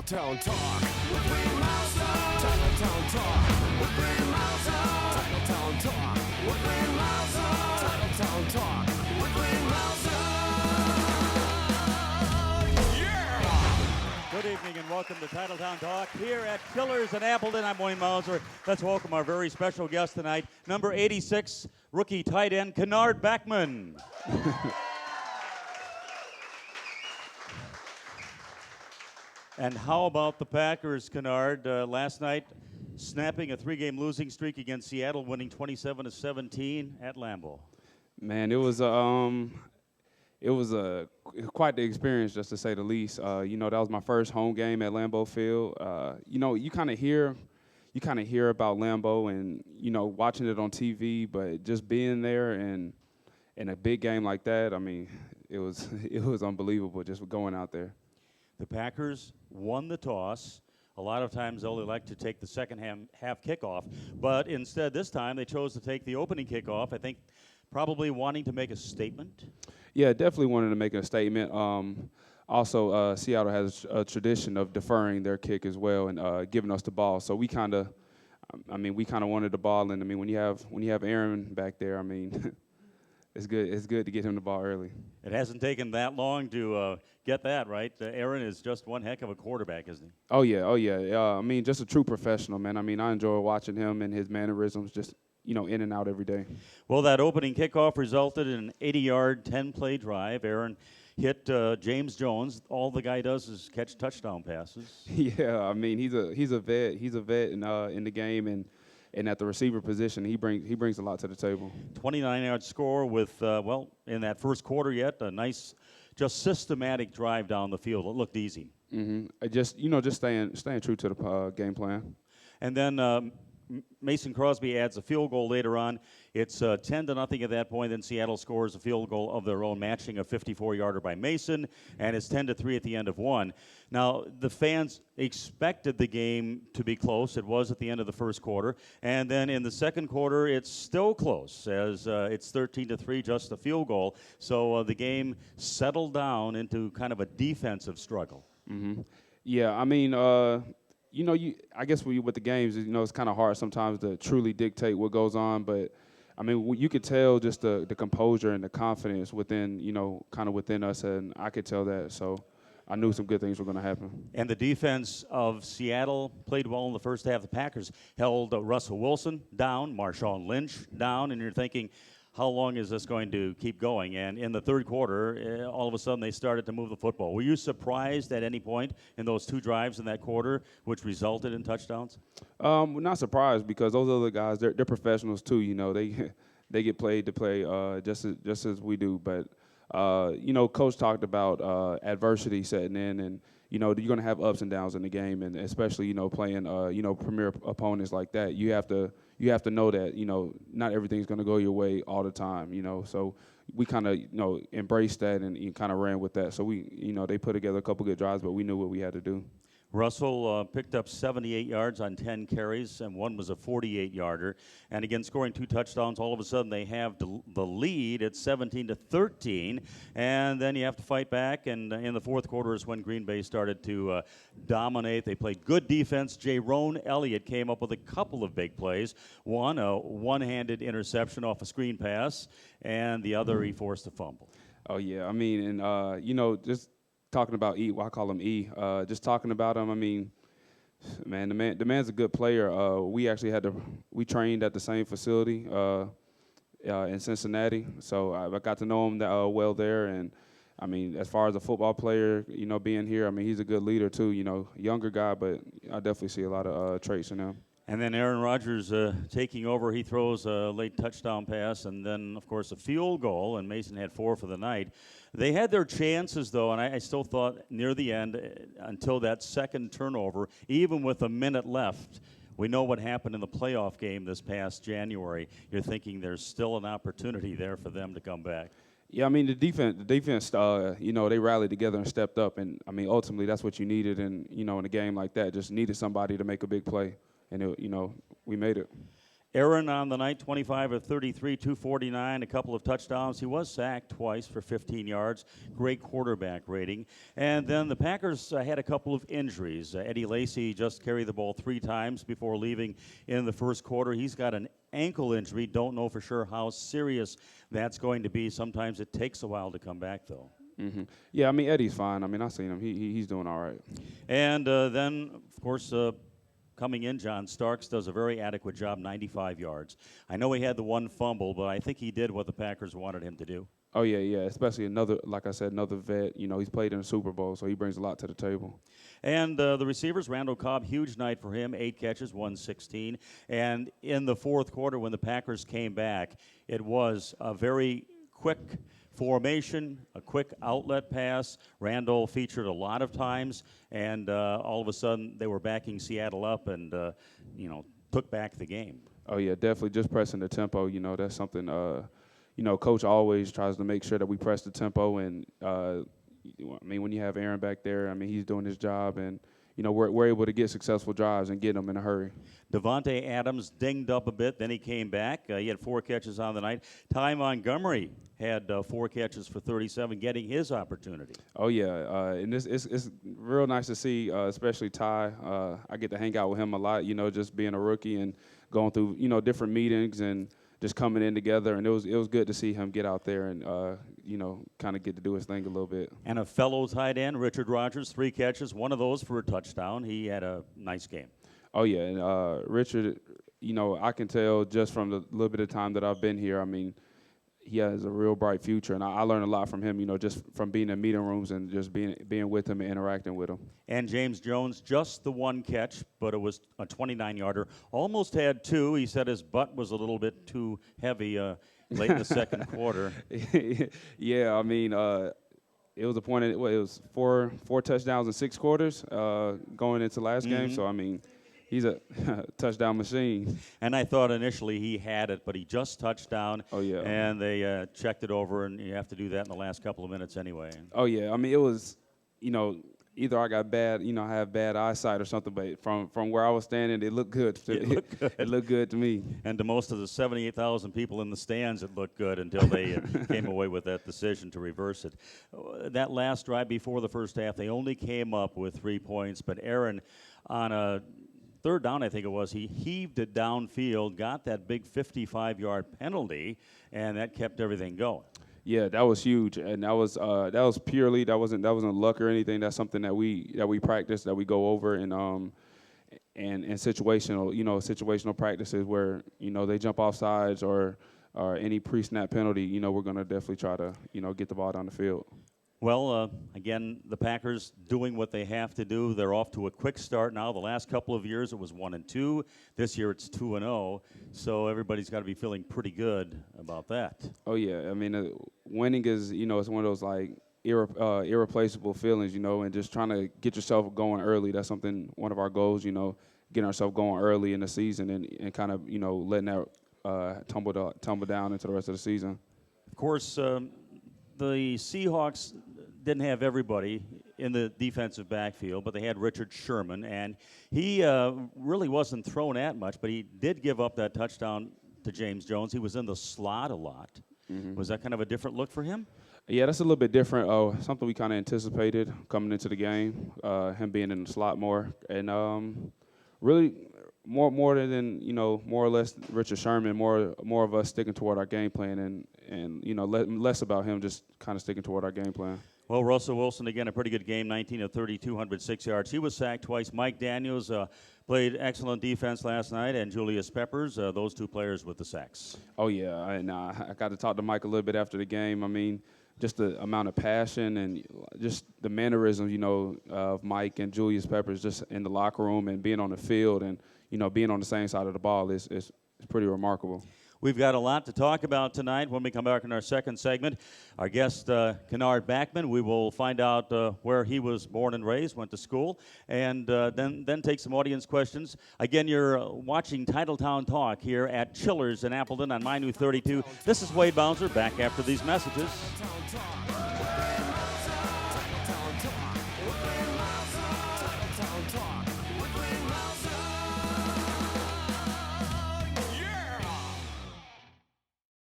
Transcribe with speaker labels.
Speaker 1: Titletown Talk with Ray Mouser. Titletown Talk with Ray Mouser. Titletown Talk with Ray Mouser. Titletown Talk with Ray Mouser. Yeah!
Speaker 2: Good evening and welcome to Titletown Talk here at Killers in Appleton. I'm Wayne Mouser. Let's welcome our very special guest tonight, number 86, rookie tight end, Kennard Backman. And how about the Packers, Kennard? Last night, snapping a three-game losing streak against Seattle, winning 27-17 at Lambeau.
Speaker 3: Man, it was quite the experience, just to say the least. That was my first home game at Lambeau Field. You kind of hear about Lambeau and watching it on TV, but just being there and in a big game like that, I mean, it was unbelievable just going out there.
Speaker 2: The Packers won the toss. A lot of times they'll elect to take the second half kickoff, but instead this time they chose to take the opening kickoff. I think probably wanting to make a statement.
Speaker 3: Yeah, definitely wanted to make a statement. Also, Seattle has a tradition of deferring their kick as well and giving us the ball. So we kind of wanted the ball, and I mean when you have Aaron back there, I mean. It's good to get him the ball early.
Speaker 2: It hasn't taken that long to get that, right? Aaron is just one heck of a quarterback, isn't he?
Speaker 3: Oh, yeah. I mean, just a true professional, man. I mean, I enjoy watching him and his mannerisms just, in and out every day.
Speaker 2: Well, that opening kickoff resulted in an 80-yard, 10-play drive. Aaron hit James Jones. All the guy does is catch touchdown passes.
Speaker 3: Yeah, I mean, he's a vet. He's a vet in the game, and at the receiver position, he brings a lot to the table.
Speaker 2: 29-yard score with, in that first quarter yet, a nice, just systematic drive down the field. It looked easy.
Speaker 3: Mm-hmm. Just staying true to the game plan.
Speaker 2: And then Mason Crosby adds a field goal later on. It's 10-0 at that point. Then Seattle scores a field goal of their own, matching a 54-yarder by Mason, and it's 10-3 at the end of one. Now, the fans expected the game to be close. It was at the end of the first quarter. And then in the second quarter, it's still close, as it's 13-3, just a field goal. So the game settled down into kind of a defensive struggle.
Speaker 3: Mm-hmm. Yeah, I mean, I guess with the games, it's kind of hard sometimes to truly dictate what goes on. But, I mean, you could tell just the composure and the confidence within, kind of within us, and I could tell that. So I knew some good things were going to happen.
Speaker 2: And the defense of Seattle played well in the first half. The Packers held Russell Wilson down, Marshawn Lynch down, and you're thinking, how long is this going to keep going? And in the third quarter, all of a sudden they started to move the football. Were you surprised at any point in those two drives in that quarter, which resulted in touchdowns?
Speaker 3: Not surprised, because those other guys, they're professionals too. They get played to play just as we do. But Coach talked about adversity setting in, and you're going to have ups and downs in the game, and especially playing premier opponents like that. You have to know that not everything's going to go your way all the time. So we kind of embraced that and kind of ran with that. So we they put together a couple good drives, but we knew what we had to do.
Speaker 2: Russell picked up 78 yards on 10 carries, and one was a 48-yarder. And again, scoring two touchdowns, all of a sudden they have the lead at 17-13. And then you have to fight back, and in the fourth quarter is when Green Bay started to dominate. They played good defense. Jaron Elliott came up with a couple of big plays. One, a one-handed interception off a screen pass, and the other he forced a fumble.
Speaker 3: Oh, yeah. I mean, and, just talking about E, well, I call him E. Just talking about him, I mean, man, the man's a good player. We trained at the same facility in Cincinnati, so I got to know him well there. And I mean, as far as a football player, being here, I mean, he's a good leader too. Younger guy, but I definitely see a lot of traits in him.
Speaker 2: And then Aaron Rodgers taking over. He throws a late touchdown pass, and then, of course, a field goal, and Mason had 4 for the night. They had their chances, though, and I still thought near the end, until that second turnover, even with a minute left, we know what happened in the playoff game this past January. You're thinking there's still an opportunity there for them to come back.
Speaker 3: Yeah, I mean, the defense, they rallied together and stepped up, and, I mean, ultimately that's what you needed in a game like that. Just needed somebody to make a big play. And, we made it.
Speaker 2: Aaron on the night, 25 of 33, 249, a couple of touchdowns. He was sacked twice for 15 yards. Great quarterback rating. And then the Packers had a couple of injuries. Eddie Lacy just carried the ball 3 times before leaving in the first quarter. He's got an ankle injury. Don't know for sure how serious that's going to be. Sometimes it takes a while to come back, though.
Speaker 3: Mm-hmm. Yeah, I mean, Eddie's fine. I mean, I've seen him. He's doing all right.
Speaker 2: And then, of course, coming in, John Starks does a very adequate job, 95 yards. I know he had the one fumble, but I think he did what the Packers wanted him to do.
Speaker 3: Oh, yeah, especially another, like I said, another vet. You know, he's played in the Super Bowl, so he brings a lot to the table.
Speaker 2: And the receivers, Randall Cobb, huge night for him, 8 catches, 116. And in the fourth quarter, when the Packers came back, it was a very quick formation, a quick outlet pass. Randall featured a lot of times, and all of a sudden they were backing Seattle up and, took back the game.
Speaker 3: Oh, yeah, definitely just pressing the tempo. You know, that's something, Coach always tries to make sure that we press the tempo. And, when you have Aaron back there, he's doing his job. And, we're able to get successful drives and get them in a hurry.
Speaker 2: Devontae Adams dinged up a bit, then he came back. He had 4 catches on the night. Ty Montgomery had 4 catches for 37, getting his opportunity.
Speaker 3: Oh, yeah, and it's real nice to see, especially Ty. I get to hang out with him a lot, just being a rookie and going through, different meetings and just coming in together. And it was good to see him get out there and, kind of get to do his thing a little bit.
Speaker 2: And a fellow tight end, Richard Rogers, 3 catches, one of those for a touchdown. He had a nice game.
Speaker 3: Oh, yeah, and Richard, I can tell just from the little bit of time that I've been here, he has a real bright future, and I learned a lot from him, just from being in meeting rooms and just being with him and interacting with him.
Speaker 2: And James Jones, just the 1 catch, but it was a 29-yarder. Almost had 2. He said his butt was a little bit too heavy late in the second quarter.
Speaker 3: Yeah, it was a point. It was four touchdowns in 6 quarters going into last game. So he's a touchdown machine.
Speaker 2: And I thought initially he had it, but he just touched down.
Speaker 3: Oh, yeah.
Speaker 2: And they checked it over, and you have to do that in the last couple of minutes anyway.
Speaker 3: Oh, yeah. It was, either I got bad, I have bad eyesight or something, but from where I was standing, it looked good. It looked good to me.
Speaker 2: And to most of the 78,000 people in the stands, it looked good until they came away with that decision to reverse it. That last drive before the first half, they only came up with 3 points, but Aaron, on a 3rd down, I think it was, he heaved it downfield, got that big 55-yard penalty, and that kept everything going.
Speaker 3: Yeah, that was huge, and that was purely that wasn't luck or anything. That's something that we practice, that we go over, and situational practices where they jump off sides or any pre-snap penalty. We're gonna definitely try to get the ball down the field.
Speaker 2: Well, again, the Packers doing what they have to do. They're off to a quick start now. The last couple of years it was 1-2. This year it's 2-0. So everybody's got to be feeling pretty good about that.
Speaker 3: Oh yeah, winning is it's one of those like irreplaceable feelings, and just trying to get yourself going early. That's one of our goals, getting ourselves going early in the season and kind of letting that tumble down into the rest of the season.
Speaker 2: Of course, the Seahawks didn't have everybody in the defensive backfield, but they had Richard Sherman, and he really wasn't thrown at much, but he did give up that touchdown to James Jones. He was in the slot a lot. Mm-hmm. Was that kind of a different look for him?
Speaker 3: Yeah, that's a little bit different. Something we kind of anticipated coming into the game, him being in the slot more, and really more than more or less Richard Sherman, more of us sticking toward our game plan and less about him just kind of sticking toward our game plan.
Speaker 2: Well, Russell Wilson, again, a pretty good game, 19 of 30, 206 yards. He was sacked twice. Mike Daniels played excellent defense last night, and Julius Peppers, those 2 players with the sacks.
Speaker 3: Oh, yeah, and I got to talk to Mike a little bit after the game. Just the amount of passion and just the mannerisms, of Mike and Julius Peppers just in the locker room and being on the field and, being on the same side of the ball is pretty remarkable.
Speaker 2: We've got a lot to talk about tonight when we come back in our second segment. Our guest, Kennard Backman, we will find out where he was born and raised, went to school, and then take some audience questions. Again, you're watching Titletown Talk here at Chillers in Appleton on My New 32. This is Wade Bouncer, back after these messages.